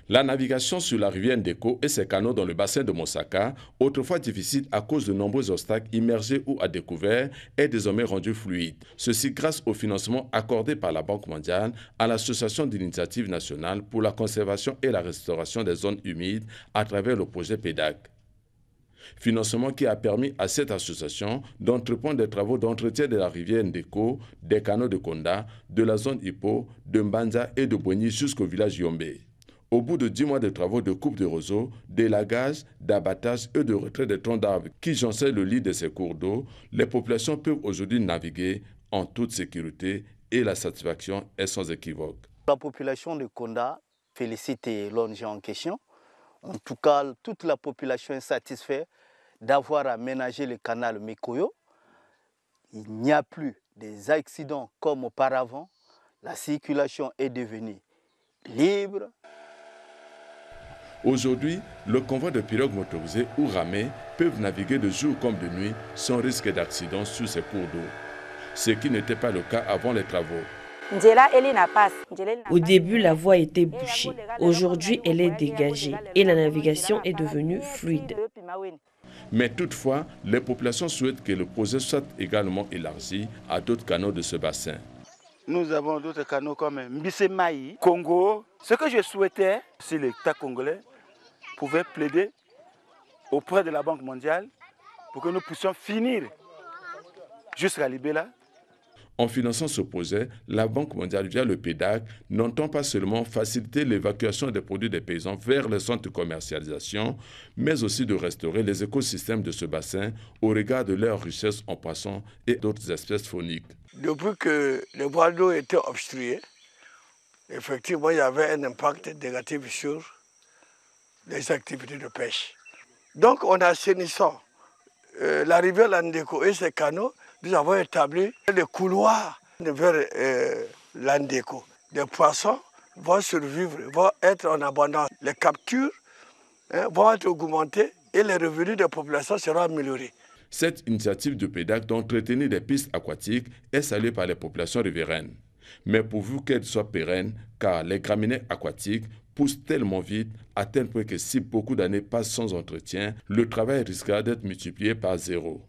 La navigation sur la rivière Ndeko et ses canaux dans le bassin de Mosaka, autrefois difficile à cause de nombreux obstacles immergés ou à découvert, est désormais rendue fluide. Ceci grâce au financement accordé par la Banque mondiale à l'Association d'initiative nationale pour la conservation et la restauration des zones humides à travers le projet PEDAC. Financement qui a permis à cette association d'entreprendre des travaux d'entretien de la rivière Ndeko, des canaux de Konda, de la zone Hippo, de Mbanza et de Boni jusqu'au village Yombe. Au bout de 10 mois de travaux de coupe de roseaux, d'élagage, d'abattage et de retrait des troncs d'arbres qui jonchaient le lit de ces cours d'eau, les populations peuvent aujourd'hui naviguer en toute sécurité et la satisfaction est sans équivoque. La population de Konda félicite l'ONG en question. En tout cas, toute la population est satisfaite d'avoir aménagé le canal Mekoyo. Il n'y a plus des accidents comme auparavant. La circulation est devenue libre. Aujourd'hui, le convoi de pirogues motorisées ou ramées peuvent naviguer de jour comme de nuit sans risque d'accident sur ces cours d'eau, ce qui n'était pas le cas avant les travaux. Au début, la voie était bouchée. Aujourd'hui, elle est dégagée et la navigation est devenue fluide. Mais toutefois, les populations souhaitent que le projet soit également élargi à d'autres canaux de ce bassin. Nous avons d'autres canaux comme Mbissemaï, Congo. Ce que je souhaitais, si l'État congolais pouvait plaider auprès de la Banque mondiale pour que nous puissions finir jusqu'à Libéla. En finançant ce projet, la Banque mondiale via le PEDAC n'entend pas seulement faciliter l'évacuation des produits des paysans vers les centres de commercialisation, mais aussi de restaurer les écosystèmes de ce bassin au regard de leur richesse en poissons et d'autres espèces fauniques. Depuis que le bois d'eau était obstrué, effectivement, il y avait un impact négatif sur les activités de pêche. Donc, en assainissant la rivière Landeko et ses canaux, nous avons établi des couloirs vers l'Andeko. Les poissons vont survivre, vont être en abondance. Les captures vont être augmentées et les revenus des populations seront améliorés. Cette initiative de PEDAC d'entretenir des pistes aquatiques est saluée par les populations riveraines. Mais pourvu qu'elle soit pérenne, car les graminées aquatiques poussent tellement vite à tel point que si beaucoup d'années passent sans entretien, le travail risquera d'être multiplié par 0.